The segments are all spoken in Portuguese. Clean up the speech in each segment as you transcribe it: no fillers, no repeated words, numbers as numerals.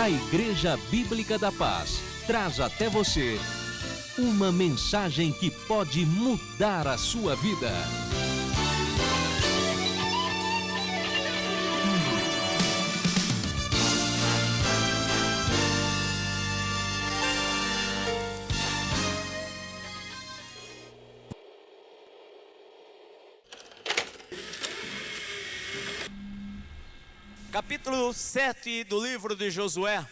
A Igreja Bíblica da Paz traz até você uma mensagem que pode mudar a sua vida. Capítulo 7 do livro de Josué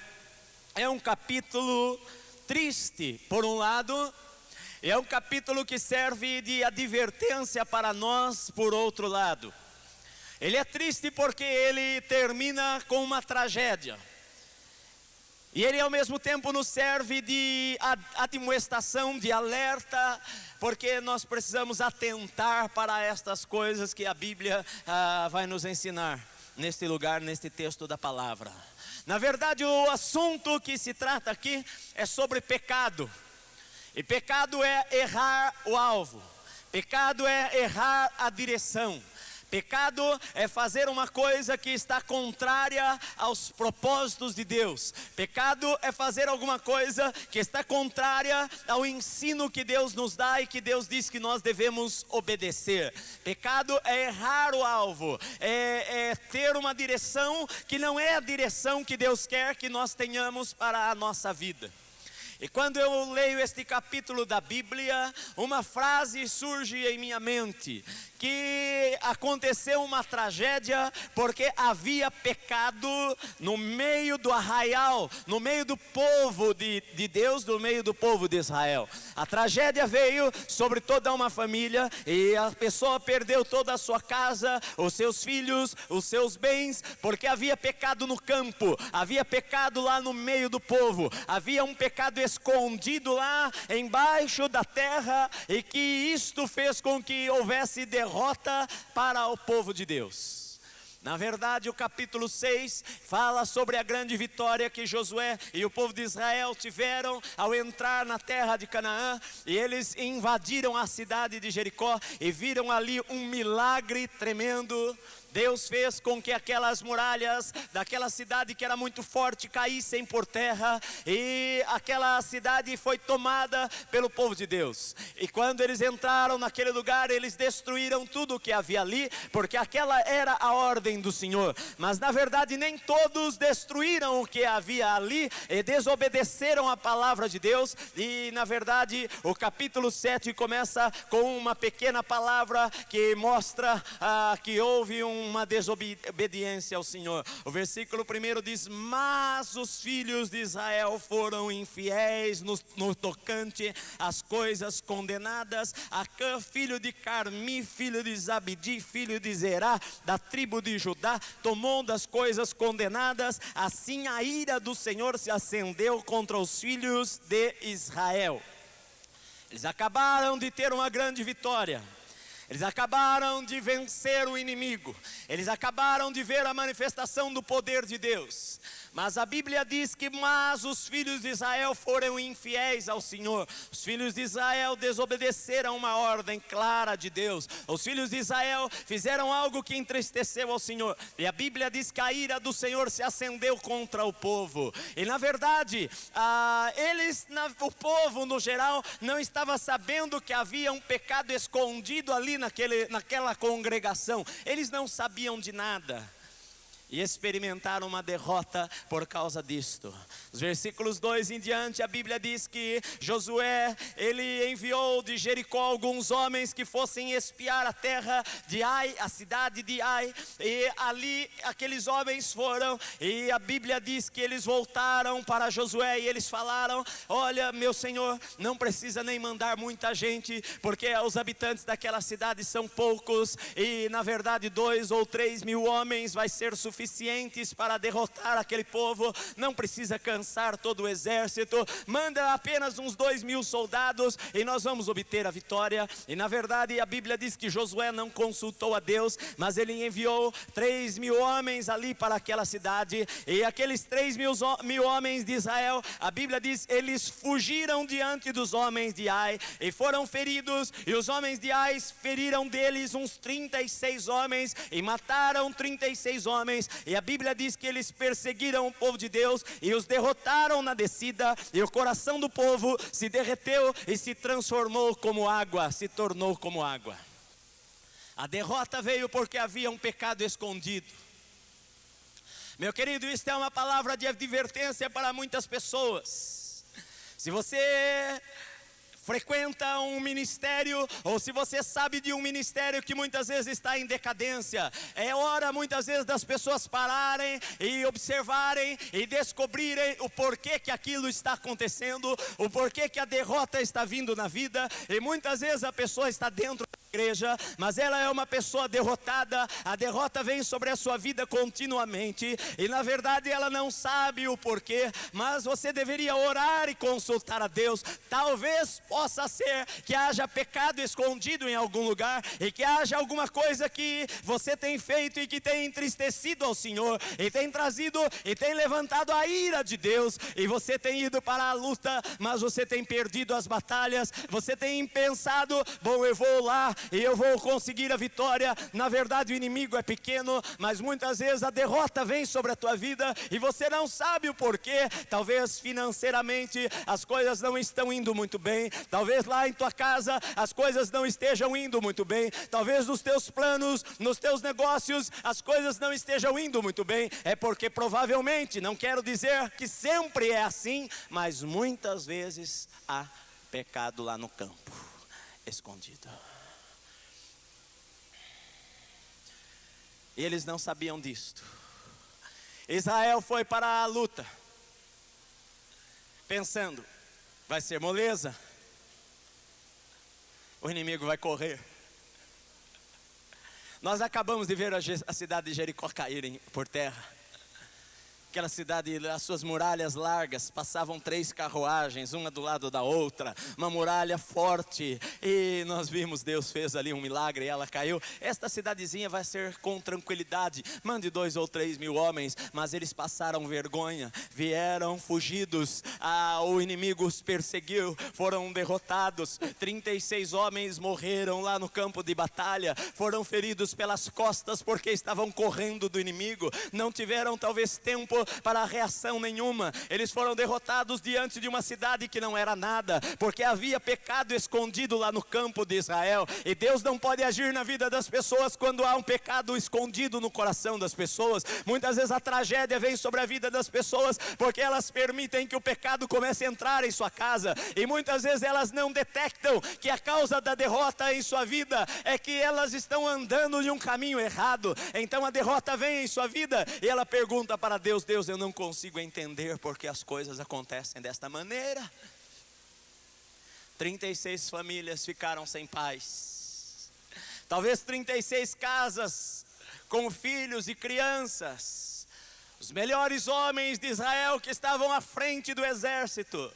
é um capítulo triste, por um lado, e é um capítulo que serve de advertência para nós, por outro lado. Ele é triste porque ele termina com uma tragédia, e ele ao mesmo tempo nos serve de admoestação, de alerta, porque nós precisamos atentar para estas coisas que a Bíblia vai nos ensinar neste lugar, neste texto da palavra. Na verdade, o assunto que se trata aqui é sobre pecado. E pecado é errar o alvo. Pecado é errar a direção. Pecado é fazer uma coisa que está contrária aos propósitos de Deus. Pecado é fazer alguma coisa que está contrária ao ensino que Deus nos dá e que Deus diz que nós devemos obedecer. Pecado é errar o alvo, é ter uma direção que não é a direção que Deus quer que nós tenhamos para a nossa vida. E quando eu leio este capítulo da Bíblia, uma frase surge em minha mente, que aconteceu uma tragédia porque havia pecado no meio do arraial, no meio do povo de Deus, no meio do povo de Israel. A tragédia veio sobre toda uma família e a pessoa perdeu toda a sua casa, os seus filhos, os seus bens, porque havia pecado no campo, havia pecado lá no meio do povo, havia um pecado escondido lá embaixo da terra, e que isto fez com que houvesse derrota para o povo de Deus. Na verdade, o capítulo 6 fala sobre a grande vitória que Josué e o povo de Israel tiveram ao entrar na terra de Canaã, e eles invadiram a cidade de Jericó e viram ali um milagre tremendo. Deus fez com que aquelas muralhas daquela cidade que era muito forte caíssem por terra, e aquela cidade foi tomada pelo povo de Deus. E quando eles entraram naquele lugar, eles destruíram tudo o que havia ali, porque aquela era a ordem do Senhor. Mas na verdade nem todos destruíram o que havia ali e desobedeceram a palavra de Deus. E na verdade o capítulo 7 começa com uma pequena palavra que mostra que houve uma desobediência ao Senhor. O versículo 1 diz: mas os filhos de Israel foram infiéis no tocante às coisas condenadas. Acã, filho de Carmi, filho de Zabdi, filho de Zerá, da tribo de Judá, tomou das coisas condenadas. Assim a ira do Senhor se acendeu contra os filhos de Israel. Eles acabaram de ter uma grande vitória. Eles acabaram de vencer o inimigo. Eles acabaram de ver a manifestação do poder de Deus. Mas a Bíblia diz que mas os filhos de Israel foram infiéis ao Senhor. Os filhos de Israel desobedeceram uma ordem clara de Deus. Os filhos de Israel fizeram algo que entristeceu ao Senhor. E a Bíblia diz que a ira do Senhor se acendeu contra o povo. E na verdade, o povo no geral não estava sabendo que havia um pecado escondido ali naquela congregação. Eles não sabiam de nada. E experimentaram uma derrota por causa disto. Os versículos 2 em diante, a Bíblia diz que Josué, ele enviou de Jericó alguns homens que fossem espiar a terra de Ai, a cidade de Ai. E ali aqueles homens foram, e a Bíblia diz que eles voltaram para Josué e eles falaram: olha, meu senhor, não precisa nem mandar muita gente, porque os habitantes daquela cidade são poucos, e na verdade 2 ou 3 mil homens vai ser suficientes para derrotar aquele povo. Não precisa cansar todo o exército, manda apenas uns 2.000 soldados e nós vamos obter a vitória. E na verdade a Bíblia diz que Josué não consultou a Deus, mas ele enviou 3.000 homens ali para aquela cidade. E aqueles 3.000 homens de Israel, a Bíblia diz, eles fugiram diante dos homens de Ai e foram feridos, e os homens de Ai feriram deles uns 36 homens e mataram 36 homens. e a Bíblia diz que eles perseguiram o povo de Deus e os derrotaram na descida, e o coração do povo se derreteu e se transformou como água, se tornou como água. A derrota veio porque havia um pecado escondido. Meu querido, isso é uma palavra de advertência para muitas pessoas. Se você frequenta um ministério, ou se você sabe de um ministério que muitas vezes está em decadência, é hora muitas vezes das pessoas pararem e observarem e descobrirem o porquê que aquilo está acontecendo, o porquê que a derrota está vindo na vida. E muitas vezes a pessoa está dentro da igreja, mas ela é uma pessoa derrotada. A derrota vem sobre a sua vida continuamente, e na verdade ela não sabe o porquê, mas você deveria orar e consultar a Deus. Talvez possa ser que haja pecado escondido em algum lugar, e que haja alguma coisa que você tem feito e que tem entristecido ao Senhor, e tem trazido e tem levantado a ira de Deus, e você tem ido para a luta, mas você tem perdido as batalhas. Você tem pensado, bom, eu vou lá e eu vou conseguir a vitória. Na verdade o inimigo é pequeno, mas muitas vezes a derrota vem sobre a tua vida e você não sabe o porquê. Talvez financeiramente as coisas não estão indo muito bem, talvez lá em tua casa as coisas não estejam indo muito bem, talvez nos teus planos, nos teus negócios as coisas não estejam indo muito bem. É porque provavelmente, não quero dizer que sempre é assim, mas muitas vezes há pecado lá no campo, escondido. E eles não sabiam disto. Israel foi para a luta, pensando, vai ser moleza, o inimigo vai correr. Nós acabamos de ver a cidade de Jericó caírem por terra. Aquela cidade, as suas muralhas largas, passavam 3 carruagens, uma do lado da outra, uma muralha forte, e nós vimos, Deus fez ali um milagre e ela caiu. Esta cidadezinha vai ser com tranquilidade, mande 2 ou 3 mil homens, mas eles passaram vergonha, vieram fugidos, o inimigo os perseguiu, foram derrotados. 36 homens morreram lá no campo de batalha, foram feridos pelas costas porque estavam correndo do inimigo, não tiveram talvez tempo para reação nenhuma. Eles foram derrotados diante de uma cidade que não era nada, porque havia pecado escondido lá no campo de Israel. E Deus não pode agir na vida das pessoas quando há um pecado escondido no coração das pessoas. Muitas vezes a tragédia vem sobre a vida das pessoas porque elas permitem que o pecado comece a entrar em sua casa, e muitas vezes elas não detectam que a causa da derrota em sua vida é que elas estão andando em um caminho errado. Então a derrota vem em sua vida e ela pergunta para Deus: Deus, eu não consigo entender porque as coisas acontecem desta maneira. 36 famílias ficaram sem paz. Talvez 36 casas com filhos e crianças. Os melhores homens de Israel que estavam à frente do exército.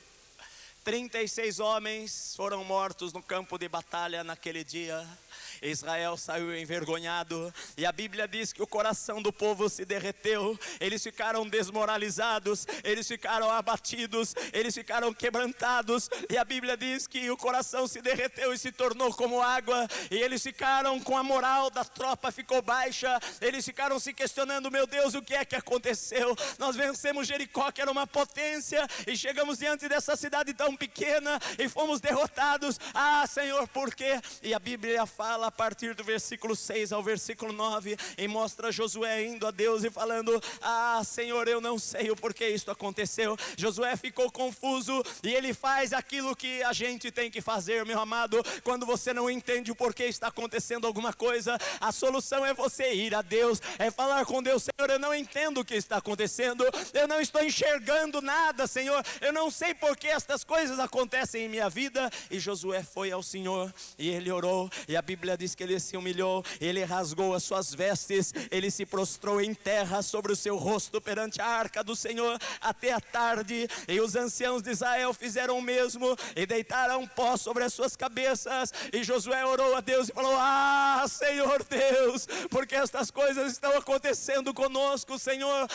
36 homens foram mortos no campo de batalha naquele dia. Israel saiu envergonhado, e a Bíblia diz que o coração do povo se derreteu. Eles ficaram desmoralizados, eles ficaram abatidos, eles ficaram quebrantados, e a Bíblia diz que o coração se derreteu e se tornou como água, e eles ficaram com a moral da tropa ficou baixa. Eles ficaram se questionando: meu Deus, o que é que aconteceu? Nós vencemos Jericó, que era uma potência, e chegamos diante dessa cidade tão pequena e fomos derrotados. Senhor, por quê? E a Bíblia fala a partir do versículo 6 ao versículo 9, e mostra Josué indo a Deus e falando: Senhor, eu não sei o porquê isto aconteceu. Josué ficou confuso, e ele faz aquilo que a gente tem que fazer, meu amado. Quando você não entende o porquê está acontecendo alguma coisa, a solução é você ir a Deus, é falar com Deus: Senhor, eu não entendo o que está acontecendo, eu não estou enxergando nada, Senhor, eu não sei porquê estas coisas acontecem em minha vida. E Josué foi ao Senhor e ele orou, e a Bíblia diz que ele se humilhou, ele rasgou as suas vestes, ele se prostrou em terra sobre o seu rosto perante a arca do Senhor até a tarde. E os anciãos de Israel fizeram o mesmo e deitaram pó sobre as suas cabeças. E Josué orou a Deus e falou: Senhor Deus, porque estas coisas estão acontecendo conosco, Senhor.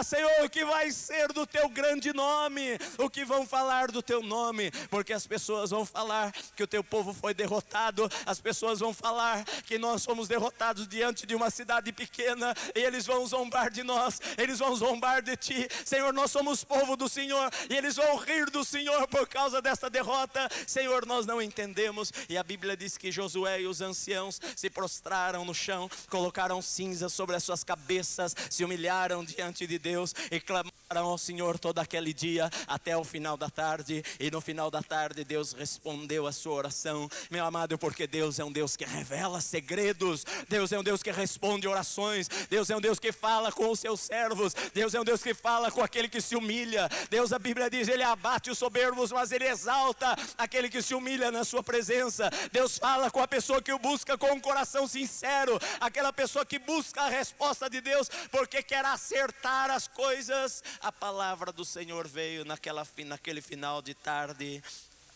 Senhor, o que vai ser do teu grande nome? O que vão falar do teu nome? Porque as pessoas vão falar que o teu povo foi derrotado, as pessoas pessoas vão falar que nós somos derrotados diante de uma cidade pequena, e eles vão zombar de nós, eles vão zombar de ti. Senhor, nós somos povo do Senhor, e eles vão rir do Senhor por causa desta derrota. Senhor, nós não entendemos. E a Bíblia diz que Josué e os anciãos se prostraram no chão, colocaram cinzas sobre as suas cabeças, se humilharam diante de Deus e clamaram ao Senhor todo aquele dia até o final da tarde. E no final da tarde Deus respondeu a sua oração, meu amado, porque Deus é um Deus que revela segredos, Deus é um Deus que responde orações, Deus é um Deus que fala com os seus servos, Deus é um Deus que fala com aquele que se humilha. Deus, a Bíblia diz, Ele abate os soberbos, mas Ele exalta aquele que se humilha na sua presença. Deus fala com a pessoa que o busca com um coração sincero, aquela pessoa que busca a resposta de Deus porque quer acertar as coisas. A palavra do Senhor veio naquele final de tarde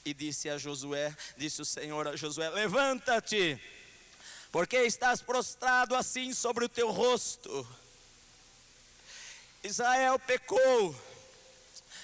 e disse o Senhor a Josué: levanta-te, porque estás prostrado assim sobre o teu rosto. Israel pecou,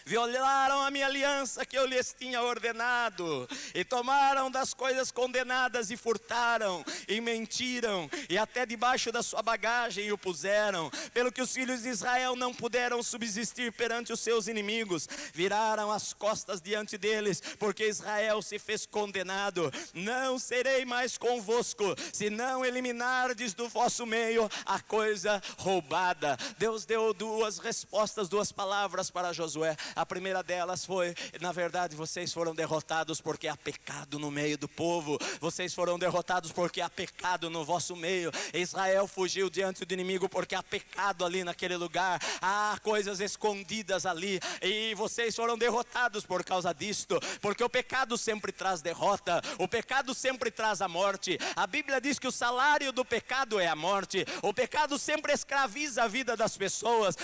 violaram a minha aliança que eu lhes tinha ordenado, e tomaram das coisas condenadas, e furtaram, e mentiram, e até debaixo da sua bagagem o puseram, pelo que os filhos de Israel não puderam subsistir perante os seus inimigos, viraram as costas diante deles, porque Israel se fez condenado. Não serei mais convosco, se não eliminardes do vosso meio a coisa roubada. Deus deu duas respostas, duas palavras para Josué. A primeira delas foi: na verdade vocês foram derrotados porque há pecado no meio do povo. Vocês foram derrotados porque há pecado no vosso meio. Israel fugiu diante do inimigo porque há pecado ali naquele lugar, há coisas escondidas ali, e vocês foram derrotados por causa disto, porque o pecado sempre traz derrota, o pecado sempre traz a morte. A Bíblia diz que o salário do pecado é a morte. O pecado sempre escraviza a vida das pessoas.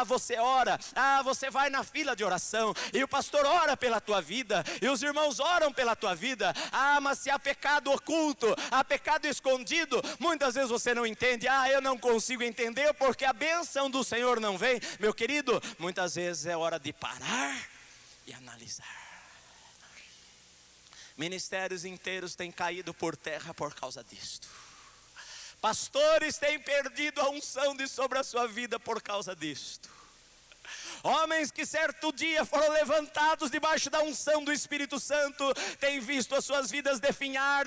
Você ora, você vai na fila de oração, e o pastor ora pela tua vida, e os irmãos oram pela tua vida. Mas se há pecado oculto, há pecado escondido, muitas vezes você não entende. Eu não consigo entender porque a bênção do Senhor não vem. Meu querido, muitas vezes é hora de parar e analisar. Ministérios inteiros têm caído por terra por causa disto. Pastores têm perdido a unção sobre a sua vida por causa disto. Homens que certo dia foram levantados debaixo da unção do Espírito Santo têm visto as suas vidas definhar,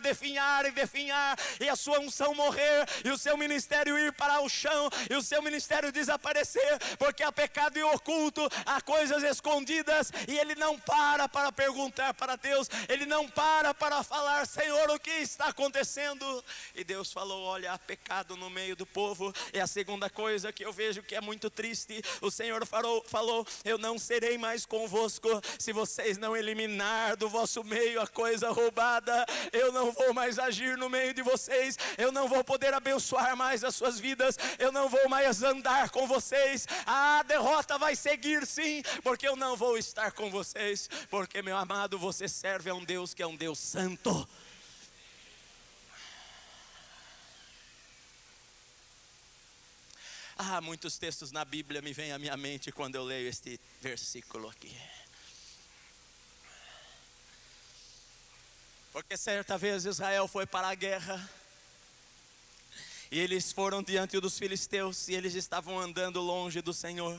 e a sua unção morrer, e o seu ministério ir para o chão, e o seu ministério desaparecer, porque há pecado oculto, há coisas escondidas, e ele não para perguntar para Deus, ele não para falar: Senhor, o que está acontecendo? E Deus falou: olha, há pecado no meio do povo. E a segunda coisa que eu vejo que é muito triste, o Senhor falou: eu não serei mais convosco, se vocês não eliminar do vosso meio a coisa roubada. Eu não vou mais agir no meio de vocês, eu não vou poder abençoar mais as suas vidas, eu não vou mais andar com vocês. A derrota vai seguir sim, porque eu não vou estar com vocês, porque, meu amado, você serve a um Deus que é um Deus santo. Muitos textos na Bíblia me vêm à minha mente quando eu leio este versículo aqui. Porque certa vez Israel foi para a guerra, e eles foram diante dos filisteus, e eles estavam andando longe do Senhor.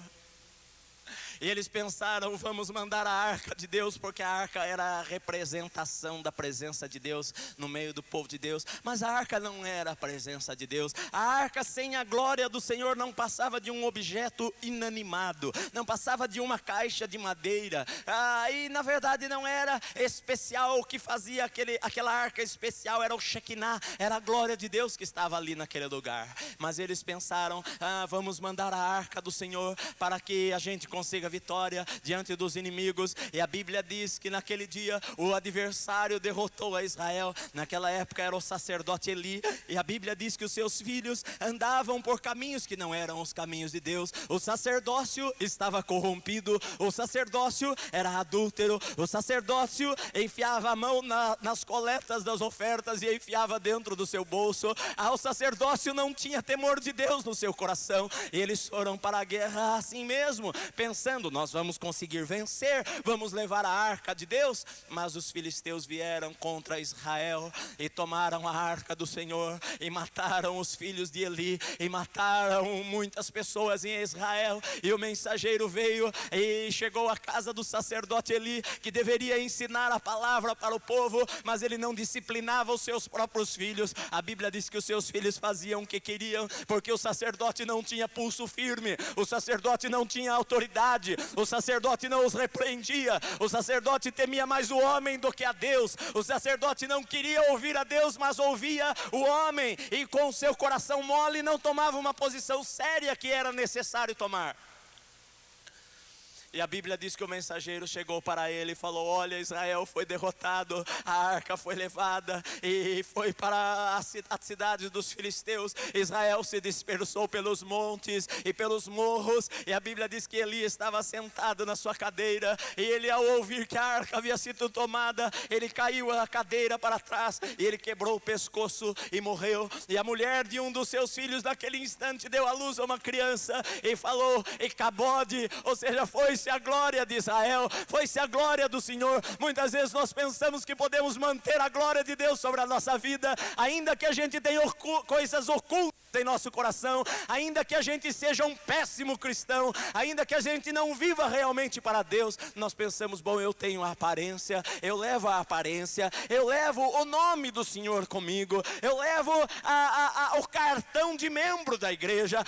E eles pensaram: vamos mandar a arca de Deus, porque a arca era a representação da presença de Deus no meio do povo de Deus. Mas a arca não era a presença de Deus. A arca sem a glória do Senhor não passava de um objeto inanimado, não passava de uma caixa de madeira. E na verdade não era especial. O que fazia aquela arca especial era o Shekinah, era a glória de Deus que estava ali naquele lugar. Mas eles pensaram: vamos mandar a arca do Senhor para que a gente consiga vitória diante dos inimigos. E a Bíblia diz que naquele dia o adversário derrotou a Israel. Naquela época era o sacerdote Eli, e a Bíblia diz que os seus filhos andavam por caminhos que não eram os caminhos de Deus. O sacerdócio estava corrompido, o sacerdócio era adúltero, o sacerdócio enfiava a mão nas coletas das ofertas e enfiava dentro do seu bolso. O sacerdócio não tinha temor de Deus no seu coração, e eles foram para a guerra assim mesmo, pensando pensando, nós vamos conseguir vencer, vamos levar a arca de Deus. Mas os filisteus vieram contra Israel e tomaram a arca do Senhor e mataram os filhos de Eli e mataram muitas pessoas em Israel. E o mensageiro veio e chegou à casa do sacerdote Eli, que deveria ensinar a palavra para o povo, mas ele não disciplinava os seus próprios filhos. A Bíblia diz que os seus filhos faziam o que queriam, porque o sacerdote não tinha pulso firme, o sacerdote não tinha autoridade, o sacerdote não os repreendia, o sacerdote temia mais o homem do que a Deus, o sacerdote não queria ouvir a Deus, mas ouvia o homem, e com seu coração mole não tomava uma posição séria que era necessário tomar. E a Bíblia diz que o mensageiro chegou para ele e falou: olha, Israel foi derrotado, a arca foi levada e foi para a cidade dos filisteus. Israel se dispersou pelos montes e pelos morros. E a Bíblia diz que Eli estava sentado na sua cadeira, e ele, ao ouvir que a arca havia sido tomada, ele caiu a cadeira para trás e ele quebrou o pescoço e morreu. E a mulher de um dos seus filhos naquele instante deu à luz a uma criança e falou: Icabode, ou seja, foi-se a glória de Israel, foi-se a glória do Senhor. Muitas vezes nós pensamos que podemos manter a glória de Deus sobre a nossa vida, ainda que a gente tenha coisas ocultas em nosso coração, ainda que a gente seja um péssimo cristão, ainda que a gente não viva realmente para Deus. Nós pensamos: bom, eu tenho a aparência, eu levo a aparência, eu levo o nome do Senhor comigo, eu levo o cartão de membro da igreja,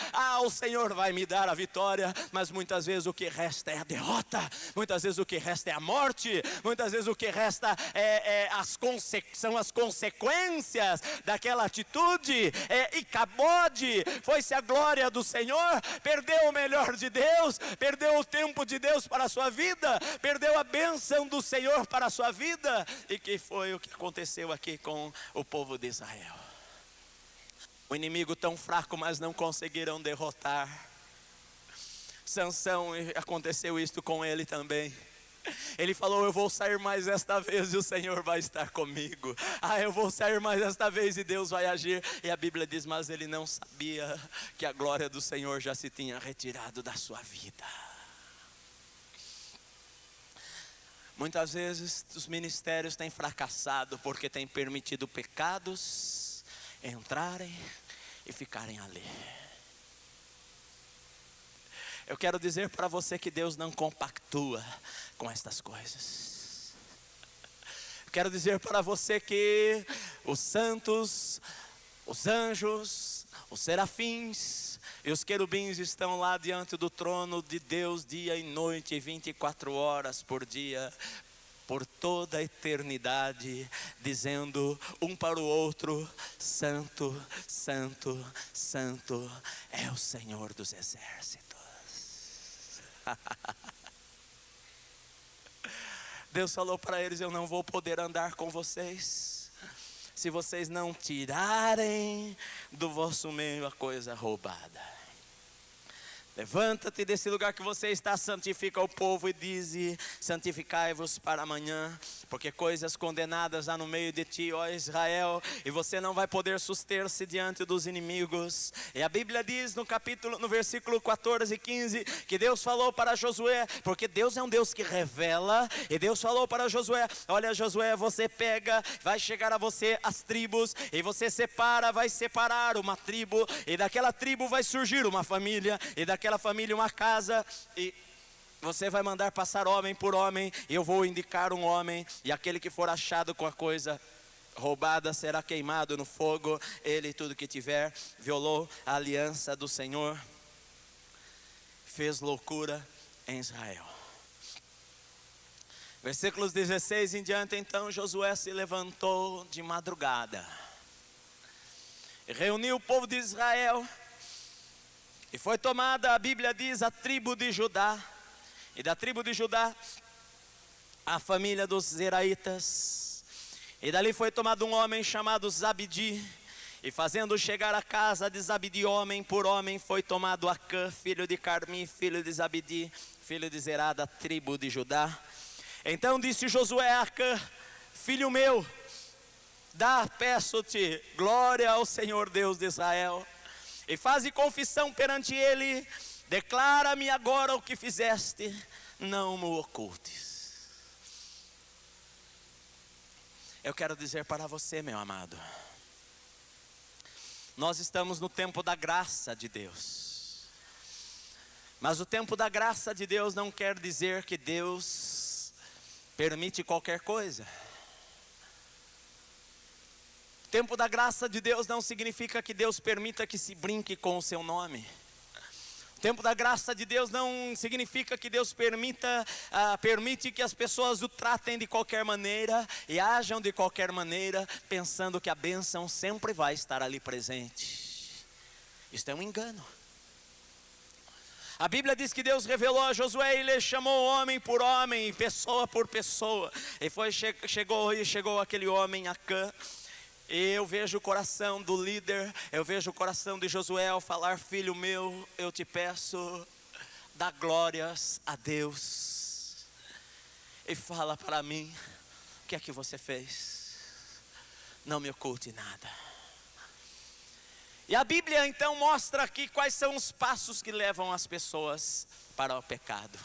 o Senhor vai me dar a vitória. Mas muitas vezes o que resta é a derrota, muitas vezes o que resta é a morte, muitas vezes o que resta são as consequências daquela atitude. Icabode, foi-se a glória do Senhor, perdeu o melhor de Deus, perdeu o tempo de Deus para a sua vida, perdeu a bênção do Senhor para a sua vida. E que foi o que aconteceu aqui com o povo de Israel. O inimigo tão fraco, mas não conseguiram derrotar. Sansão, aconteceu isto com ele também. Ele falou: eu vou sair mais esta vez e o Senhor vai estar comigo. Eu vou sair mais esta vez e Deus vai agir. E a Bíblia diz: mas ele não sabia que a glória do Senhor já se tinha retirado da sua vida. Muitas vezes os ministérios têm fracassado porque têm permitido pecados entrarem e ficarem ali. Eu quero dizer para você que Deus não compactua com estas coisas. Eu quero dizer para você que os santos, os anjos, os serafins e os querubins estão lá diante do trono de Deus dia e noite, 24 horas por dia, por toda a eternidade, dizendo um para o outro: Santo, Santo, Santo é o Senhor dos exércitos. Deus falou para eles: eu não vou poder andar com vocês se vocês não tirarem do vosso meio a coisa roubada. Levanta-te desse lugar que você está, santifica o povo e dize: santificai-vos para amanhã, porque coisas condenadas há no meio de ti, ó Israel, e você não vai poder suster-se diante dos inimigos. E a Bíblia diz no versículo 14 e 15, que Deus falou para Josué, porque Deus é um Deus que revela, e Deus falou para Josué: olha, Josué, você pega, vai chegar a você as tribos, e você vai separar uma tribo, e daquela tribo vai surgir uma família, e daquela família uma casa, e você vai mandar passar homem por homem, e eu vou indicar um homem, e aquele que for achado com a coisa roubada será queimado no fogo, ele e tudo que tiver. Violou a aliança do Senhor, fez loucura em Israel. Versículos 16 em diante, então Josué se levantou de madrugada e reuniu o povo de Israel. E foi tomada, a Bíblia diz, a tribo de Judá. E da tribo de Judá, a família dos Zeraitas. E dali foi tomado um homem chamado Zabdi. E fazendo chegar a casa de Zabdi, homem por homem, foi tomado Acã, filho de Carmi, filho de Zabdi, filho de Zerá, da tribo de Judá. Então disse Josué a Acã: filho meu, peço-te, glória ao Senhor Deus de Israel, e faze confissão perante ele, declara-me agora o que fizeste, não me ocultes. Eu quero dizer para você, meu amado, nós estamos no tempo da graça de Deus. Mas o tempo da graça de Deus não quer dizer que Deus permite qualquer coisa. O tempo da graça de Deus não significa que Deus permita que se brinque com o seu nome. O tempo da graça de Deus não significa que Deus permite que as pessoas o tratem de qualquer maneira e ajam de qualquer maneira, pensando que a bênção sempre vai estar ali presente. Isso é um engano. A Bíblia diz que Deus revelou a Josué e ele chamou homem por homem, pessoa por pessoa. E chegou aquele homem, Acã. E eu vejo o coração do líder, eu vejo o coração de Josué ao falar: filho meu, eu te peço, dá glórias a Deus. E fala para mim, o que é que você fez? Não me oculte nada. E a Bíblia então mostra aqui quais são os passos que levam as pessoas para o pecado.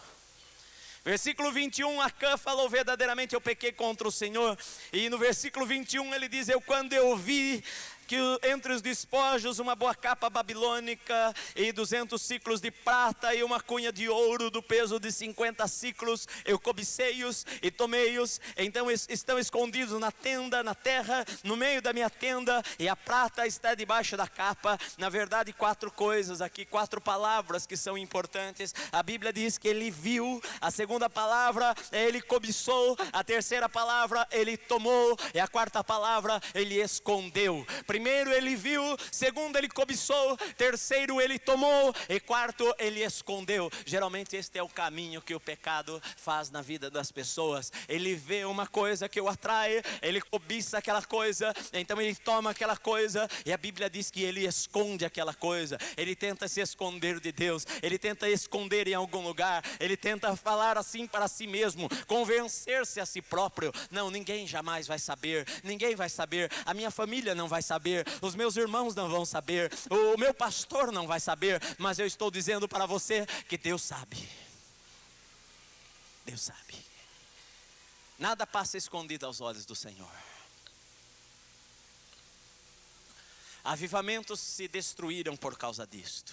Versículo 21, Acã falou: verdadeiramente eu pequei contra o Senhor. E no versículo 21 ele diz: quando eu vi que entre os despojos uma boa capa babilônica e 200 ciclos de prata e uma cunha de ouro do peso de 50 ciclos, eu cobicei-os e tomei-os. Então estão escondidos na tenda, na terra, no meio da minha tenda, e a prata está debaixo da capa. Na verdade, 4 coisas aqui, 4 palavras que são importantes. A Bíblia diz que ele viu, a segunda palavra ele cobiçou, a terceira palavra ele tomou, e a quarta palavra ele escondeu. Primeiro ele viu, segundo ele cobiçou, terceiro ele tomou e quarto ele escondeu. Geralmente este é o caminho que o pecado faz na vida das pessoas. Ele vê uma coisa que o atrai, ele cobiça aquela coisa, então ele toma aquela coisa, e a Bíblia diz que ele esconde aquela coisa. Ele tenta se esconder de Deus, ele tenta esconder em algum lugar, ele tenta falar assim para si mesmo, convencer-se a si próprio: não, ninguém jamais vai saber, ninguém vai saber, a minha família não vai saber, os meus irmãos não vão saber, o meu pastor não vai saber. Mas eu estou dizendo para você que Deus sabe. Deus sabe. Nada passa escondido aos olhos do Senhor. Avivamentos se destruíram por causa disto.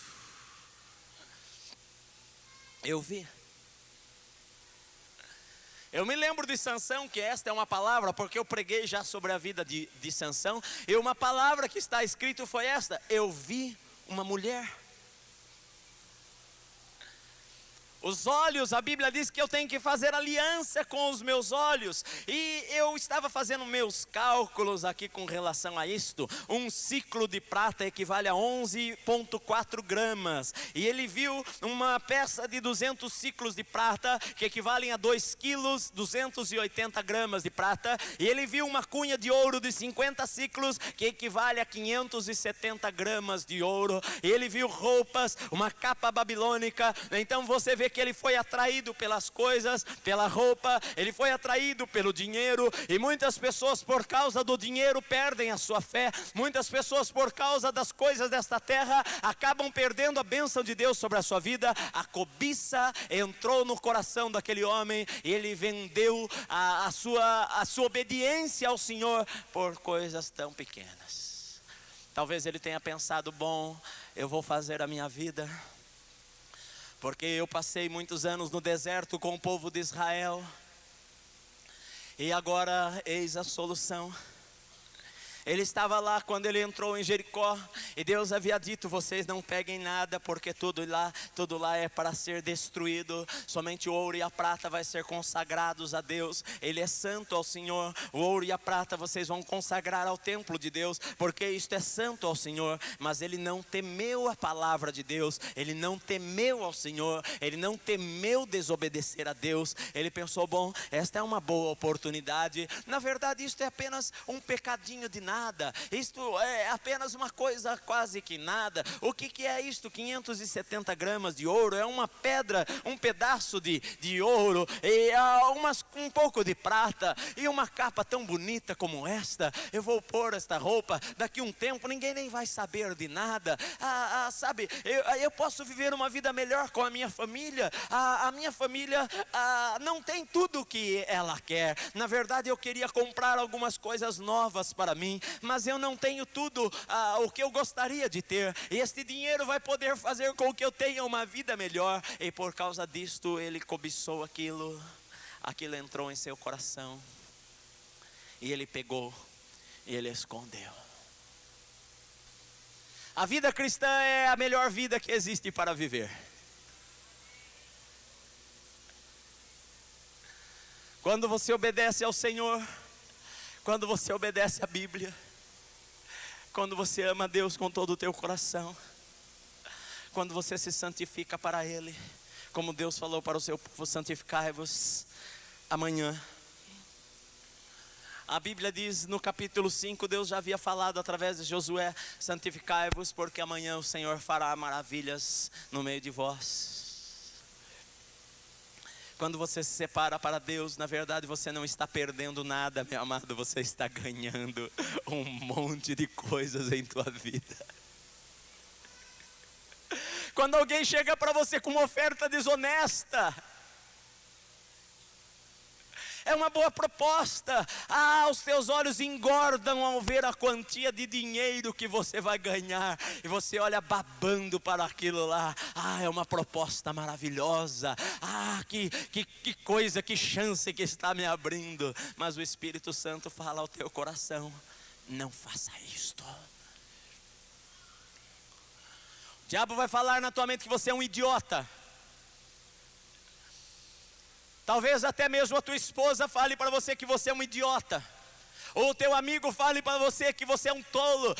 Eu me lembro de Sansão, que esta é uma palavra, porque eu preguei já sobre a vida de Sansão, e uma palavra que está escrito foi esta: eu vi uma mulher. Os olhos, a Bíblia diz que eu tenho que fazer aliança com os meus olhos. E eu estava fazendo meus cálculos aqui com relação a isto. Um ciclo de prata equivale a 11,4 gramas. E ele viu uma peça de 200 ciclos de prata, que equivalem a 2 quilos, 280 gramas de prata. E ele viu uma cunha de ouro de 50 ciclos, que equivale a 570 gramas de ouro. E ele viu roupas, uma capa babilônica. Então você vê que ele foi atraído pelas coisas, pela roupa, ele foi atraído pelo dinheiro. E muitas pessoas, por causa do dinheiro, perdem a sua fé. Muitas pessoas, por causa das coisas desta terra, acabam perdendo a bênção de Deus sobre a sua vida. A cobiça entrou no coração daquele homem e ele vendeu a sua obediência ao Senhor por coisas tão pequenas. Talvez ele tenha pensado: bom, eu vou fazer a minha vida, porque eu passei muitos anos no deserto com o povo de Israel, e agora eis a solução. Ele estava lá quando ele entrou em Jericó, e Deus havia dito: vocês não peguem nada, porque tudo lá é para ser destruído. Somente o ouro e a prata vai ser consagrados a Deus. Ele é santo ao Senhor. O ouro e a prata vocês vão consagrar ao templo de Deus, porque isto é santo ao Senhor. Mas ele não temeu a palavra de Deus, ele não temeu ao Senhor, ele não temeu desobedecer a Deus. Ele pensou: bom, esta é uma boa oportunidade. Na verdade, isto é apenas um pecadinho de nada. nada, isto é apenas uma coisa quase que nada. O que é isto? 570 gramas de ouro, é uma pedra, um pedaço de ouro, e um pouco de prata, e uma capa tão bonita como esta. Eu vou pôr esta roupa, daqui um tempo ninguém nem vai saber de nada. Sabe, eu posso viver uma vida melhor com a minha família. A minha família não tem tudo o que ela quer. Na verdade eu queria comprar algumas coisas novas para mim, mas eu não tenho tudo o que eu gostaria de ter, e este dinheiro vai poder fazer com que eu tenha uma vida melhor. E por causa disto ele cobiçou aquilo entrou em seu coração, e ele pegou e ele escondeu. A vida cristã é a melhor vida que existe para viver. Quando você obedece ao Senhor, quando você obedece à Bíblia, quando você ama a Deus com todo o teu coração, quando você se santifica para Ele, como Deus falou para o seu povo: santificai-vos amanhã. A Bíblia diz no capítulo 5, Deus já havia falado através de Josué: santificai-vos, porque amanhã o Senhor fará maravilhas no meio de vós. Quando você se separa para Deus, na verdade você não está perdendo nada, meu amado, você está ganhando um monte de coisas em tua vida. Quando alguém chega para você com uma oferta desonesta, é uma boa proposta. Os teus olhos engordam ao ver a quantia de dinheiro que você vai ganhar, e você olha babando para aquilo lá. É uma proposta maravilhosa. Que coisa, que chance que está me abrindo. Mas o Espírito Santo fala ao teu coração: não faça isto. O diabo vai falar na tua mente que você é um idiota. Talvez até mesmo a tua esposa fale para você que você é um idiota. Ou o teu amigo fale para você que você é um tolo.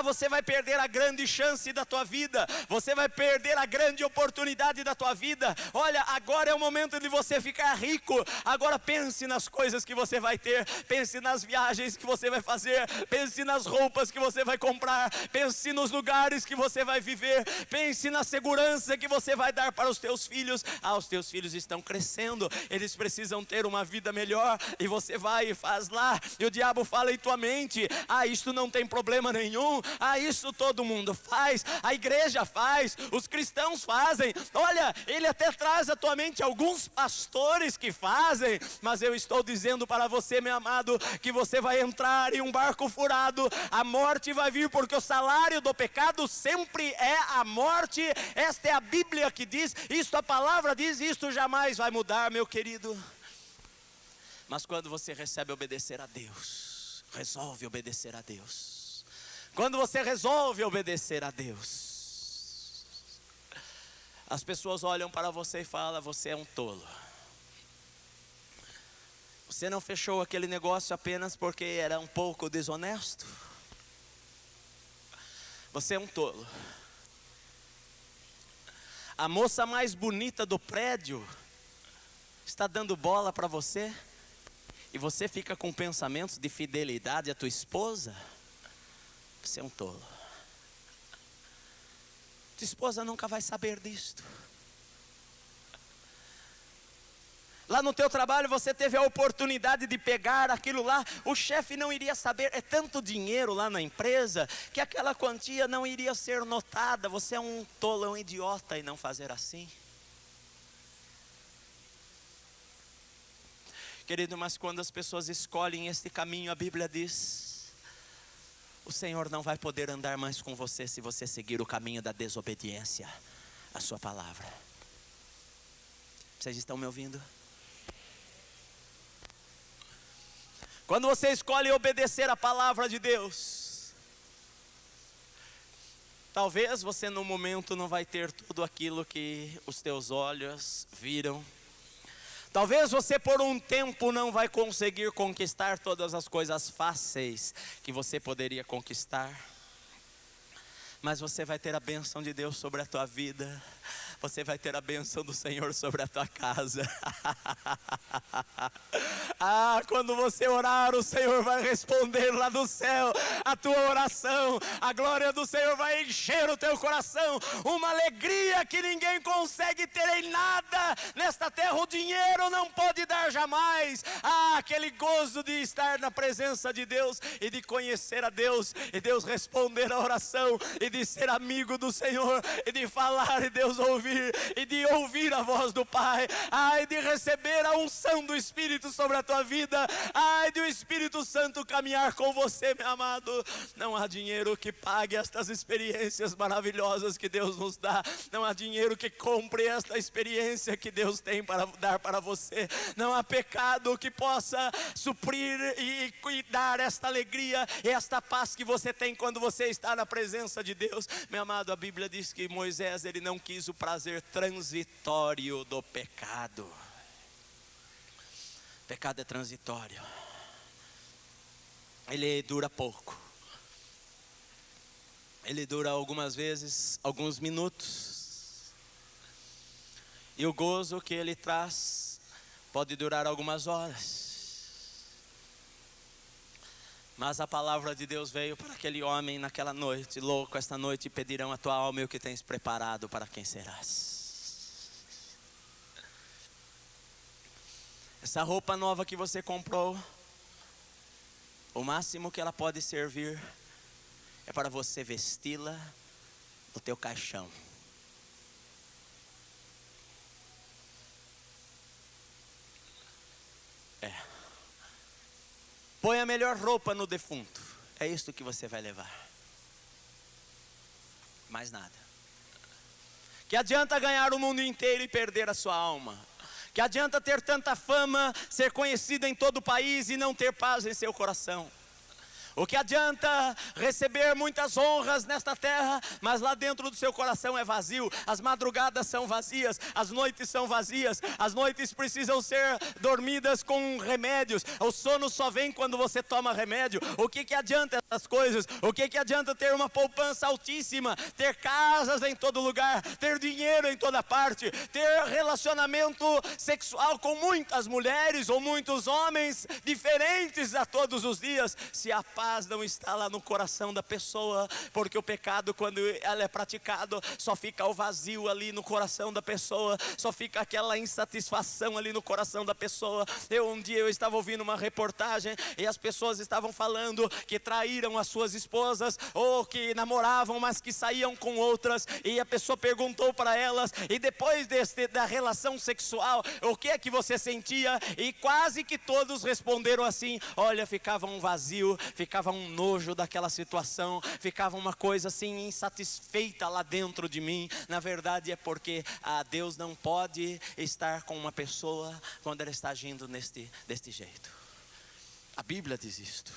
Você vai perder a grande chance da tua vida. Você vai perder a grande oportunidade da tua vida. Olha, agora é o momento de você ficar rico. Agora pense nas coisas que você vai ter. Pense nas viagens que você vai fazer. Pense nas roupas que você vai comprar. Pense nos lugares que você vai viver. Pense na segurança que você vai dar para os teus filhos. Os teus filhos estão crescendo, eles precisam ter uma vida melhor. E você vai e faz lá, e o diabo fala em tua mente: isso não tem problema nenhum, isso todo mundo faz, a igreja faz, os cristãos fazem. Olha, ele até traz à tua mente alguns pastores que fazem. Mas eu estou dizendo para você, meu amado, que você vai entrar em um barco furado. A morte vai vir, porque o salário do pecado sempre é a morte. Esta é a Bíblia que diz isto, a palavra diz isto, jamais vai mudar, meu querido. Mas quando você recebe obedecer a Deus, resolve obedecer a Deus. Quando você resolve obedecer a Deus, as pessoas olham para você e falam: você é um tolo. Você não fechou aquele negócio apenas porque era um pouco desonesto. Você é um tolo. A moça mais bonita do prédio está dando bola para você, e você fica com pensamentos de fidelidade à tua esposa. Você é um tolo. Tua esposa nunca vai saber disto. Lá no teu trabalho você teve a oportunidade de pegar aquilo lá, o chefe não iria saber. É tanto dinheiro lá na empresa que aquela quantia não iria ser notada. Você é um tolo, um idiota em não fazer assim. Querido, mas quando as pessoas escolhem este caminho, a Bíblia diz: o Senhor não vai poder andar mais com você se você seguir o caminho da desobediência à sua palavra. Vocês estão me ouvindo? Quando você escolhe obedecer a palavra de Deus, talvez você no momento não vai ter tudo aquilo que os teus olhos viram. Talvez você por um tempo não vai conseguir conquistar todas as coisas fáceis que você poderia conquistar. Mas você vai ter a bênção de Deus sobre a tua vida. você vai ter a bênção do Senhor sobre a tua casa. Quando você orar, o Senhor vai responder lá do céu a tua oração. A glória do Senhor vai encher o teu coração. Uma alegria que ninguém consegue ter em nada nesta terra. O dinheiro não pode dar jamais. Aquele gozo de estar na presença de Deus e de conhecer a Deus, e Deus responder a oração, e de ser amigo do Senhor, e de falar e Deus ouvir, e de ouvir a voz do Pai, e de receber a unção do Espírito sobre a tua vida, e de o Espírito Santo caminhar com você, meu amado. Não há dinheiro que pague estas experiências maravilhosas que Deus nos dá. Não há dinheiro que compre esta experiência que Deus tem para dar para você. Não há pecado que possa suprir e dar esta alegria e esta paz que você tem quando você está na presença de Deus. Meu amado, a Bíblia diz que Moisés, ele não quis o prazer transitório do pecado. O pecado é transitório. Ele dura pouco. Ele dura algumas vezes, alguns minutos. E o gozo que ele traz pode durar algumas horas. Mas a palavra de Deus veio para aquele homem naquela noite: louco, esta noite pedirão a tua alma e o que tens preparado, para quem serás? Essa roupa nova que você comprou, o máximo que ela pode servir é para você vesti-la no teu caixão. Põe a melhor roupa no defunto. É isto que você vai levar. Mais nada. Que adianta ganhar o mundo inteiro e perder a sua alma? Que adianta ter tanta fama, ser conhecida em todo o país e não ter paz em seu coração? O que adianta receber muitas honras nesta terra, mas lá dentro do seu coração é vazio? As madrugadas são vazias, as noites são vazias, as noites precisam ser dormidas com remédios. O sono só vem quando você toma remédio. O que adianta essas coisas? O que adianta ter uma poupança altíssima, ter casas em todo lugar, ter dinheiro em toda parte, ter relacionamento sexual com muitas mulheres ou muitos homens diferentes a todos os dias, se a paz não está lá no coração da pessoa? Porque o pecado, quando ela é praticado, só fica o vazio ali no coração da pessoa, só fica aquela insatisfação ali no coração da pessoa. Um dia eu estava ouvindo uma reportagem e as pessoas estavam falando que traíram as suas esposas, ou que namoravam, mas que saíam com outras, e a pessoa perguntou para elas: e depois da relação sexual, o que é que você sentia? E quase que todos responderam assim: olha, ficava um vazio, ficava um nojo daquela situação, ficava uma coisa assim insatisfeita lá dentro de mim. Na verdade é porque Deus não pode estar com uma pessoa quando ela está agindo deste jeito. A Bíblia diz isto.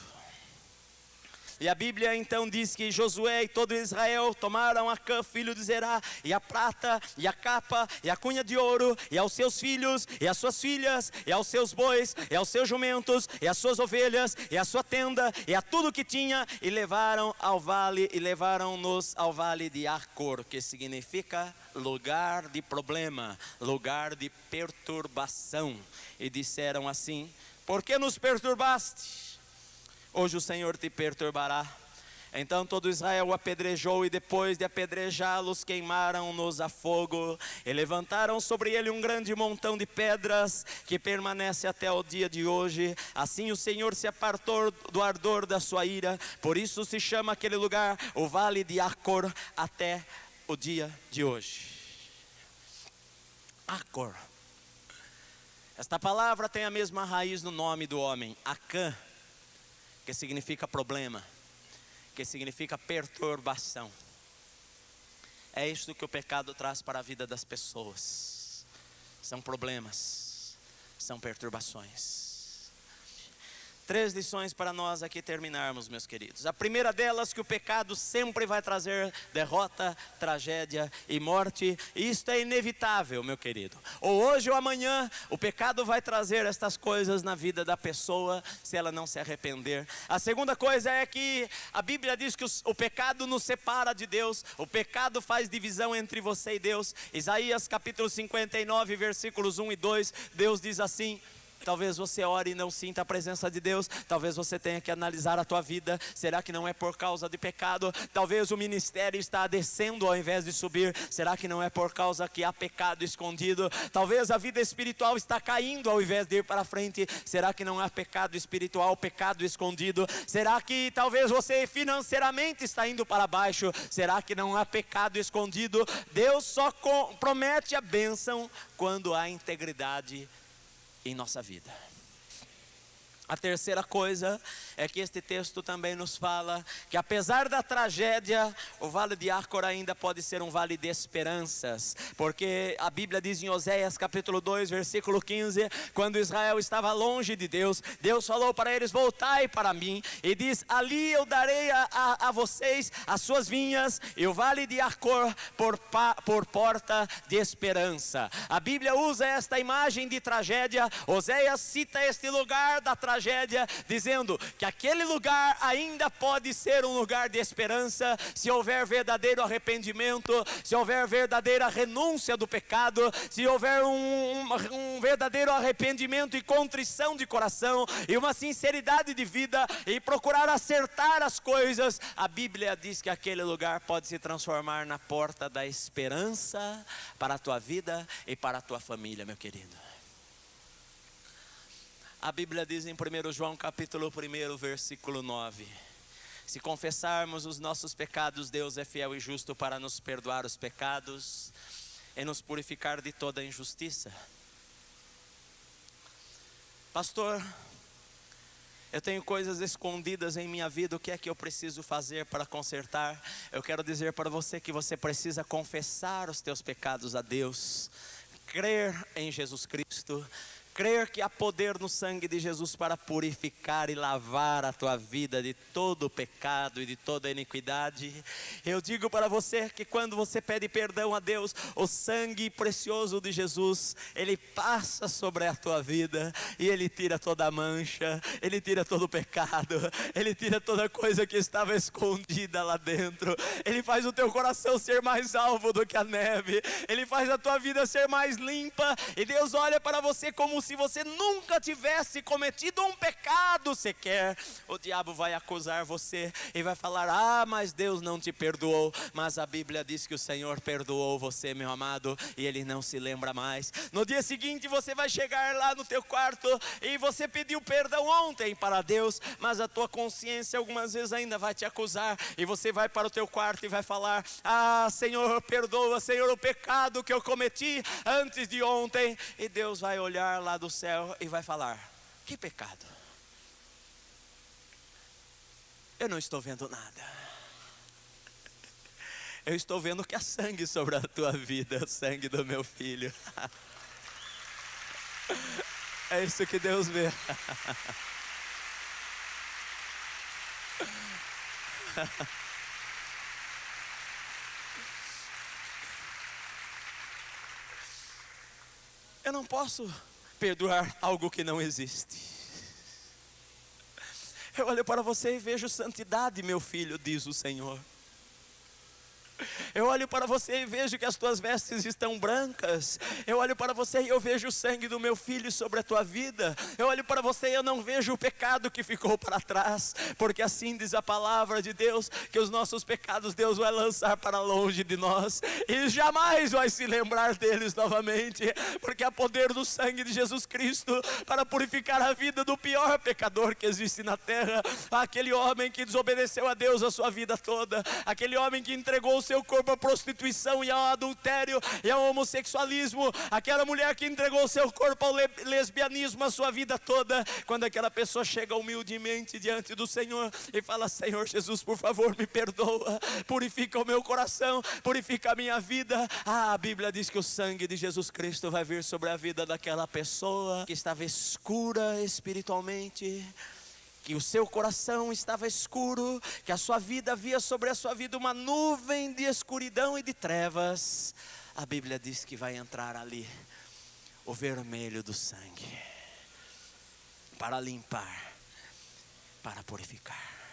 E a Bíblia então diz que Josué e todo Israel tomaram Acã, filho de Zerá, e a prata, e a capa, e a cunha de ouro, e aos seus filhos, e às suas filhas, e aos seus bois, e aos seus jumentos, e às suas ovelhas, e a sua tenda, e a tudo que tinha, e levaram ao vale, e levaram-nos ao vale de Acor, que significa lugar de problema, lugar de perturbação. E disseram assim: por que nos perturbaste? Hoje o Senhor te perturbará. Então todo Israel o apedrejou, e depois de apedrejá-los, queimaram-nos a fogo, e levantaram sobre ele um grande montão de pedras, que permanece até o dia de hoje. Assim o Senhor se apartou do ardor da sua ira, por isso se chama aquele lugar o Vale de Acor, até o dia de hoje. Acor. Esta palavra tem a mesma raiz no nome do homem, Acã, que significa problema, que significa perturbação. É isto que o pecado traz para a vida das pessoas. São problemas, são perturbações. 3 lições para nós aqui terminarmos, meus queridos. A primeira delas, que o pecado sempre vai trazer derrota, tragédia e morte. E isto é inevitável, meu querido. Ou hoje ou amanhã, o pecado vai trazer estas coisas na vida da pessoa, se ela não se arrepender. A segunda coisa é que a Bíblia diz que o pecado nos separa de Deus. O pecado faz divisão entre você e Deus. Isaías capítulo 59, versículos 1 e 2, Deus diz assim: talvez você ore e não sinta a presença de Deus. Talvez você tenha que analisar a tua vida. Será que não é por causa de pecado? Talvez o ministério está descendo ao invés de subir. Será que não é por causa que há pecado escondido? Talvez a vida espiritual está caindo ao invés de ir para frente. Será que não há pecado espiritual, pecado escondido? Será que talvez você financeiramente está indo para baixo? Será que não há pecado escondido? Deus só promete a bênção quando há integridade em nossa vida. A terceira coisa é que este texto também nos fala que apesar da tragédia, o vale de Acor ainda pode ser um vale de esperanças, porque a Bíblia diz em Oséias capítulo 2, versículo 15, quando Israel estava longe de Deus, Deus falou para eles: voltai para mim, e diz: ali eu darei a vocês as suas vinhas, e o vale de Acor por porta de esperança. A Bíblia usa esta imagem de tragédia. Oséias cita este lugar da tragédia, dizendo que aquele lugar ainda pode ser um lugar de esperança, se houver verdadeiro arrependimento, se houver verdadeira renúncia do pecado, se houver um verdadeiro arrependimento e contrição de coração, e uma sinceridade de vida, e procurar acertar as coisas. A Bíblia diz que aquele lugar pode se transformar na porta da esperança para a tua vida e para a tua família, meu querido. A Bíblia diz em 1 João capítulo 1, versículo 9: se confessarmos os nossos pecados, Deus é fiel e justo para nos perdoar os pecados e nos purificar de toda injustiça. Pastor, eu tenho coisas escondidas em minha vida, o que é que eu preciso fazer para consertar? Eu quero dizer para você que você precisa confessar os teus pecados a Deus, crer em Jesus Cristo, crer que há poder no sangue de Jesus para purificar e lavar a tua vida de todo o pecado e de toda a iniquidade. Eu digo para você que quando você pede perdão a Deus, o sangue precioso de Jesus, ele passa sobre a tua vida e ele tira toda a mancha, ele tira todo o pecado, ele tira toda coisa que estava escondida lá dentro. Ele faz o teu coração ser mais alvo do que a neve, ele faz a tua vida ser mais limpa, e Deus olha para você como se você nunca tivesse cometido um pecado sequer. O diabo vai acusar você e vai falar: ah, mas Deus não te perdoou. Mas a Bíblia diz que o Senhor perdoou você, meu amado, e Ele não se lembra mais. No dia seguinte você vai chegar lá no teu quarto e você pediu perdão ontem para Deus, mas a tua consciência algumas vezes ainda vai te acusar, e você vai para o teu quarto e vai falar: ah, Senhor, perdoa, Senhor, o pecado que eu cometi antes de ontem. E Deus vai olhar lá do céu e vai falar: que pecado? Eu não estou vendo nada. Eu estou vendo que há sangue sobre a tua vida, o sangue do meu filho. É isso que Deus vê. Eu não posso perdoar algo que não existe. Eu olho para você e vejo santidade, meu filho, diz o Senhor. Eu olho para você e vejo que as tuas vestes estão brancas. Eu olho para você e eu vejo o sangue do meu filho sobre a tua vida. Eu olho para você e eu não vejo o pecado que ficou para trás, porque assim diz a palavra de Deus, que os nossos pecados Deus vai lançar para longe de nós, e jamais vai se lembrar deles novamente, porque há poder do sangue de Jesus Cristo para purificar a vida do pior pecador que existe na terra. Aquele homem que desobedeceu a Deus a sua vida toda, aquele homem que entregou o seu corpo à prostituição e ao adultério e ao homossexualismo, aquela mulher que entregou o seu corpo ao lesbianismo a sua vida toda. Quando aquela pessoa chega humildemente diante do Senhor e fala: Senhor Jesus, por favor, me perdoa, purifica o meu coração, purifica a minha vida. A Bíblia diz que o sangue de Jesus Cristo vai vir sobre a vida daquela pessoa que estava escura espiritualmente, que o seu coração estava escuro, que a sua vida havia sobre a sua vida uma nuvem de escuridão e de trevas, a Bíblia diz que vai entrar ali o vermelho do sangue, para limpar, para purificar.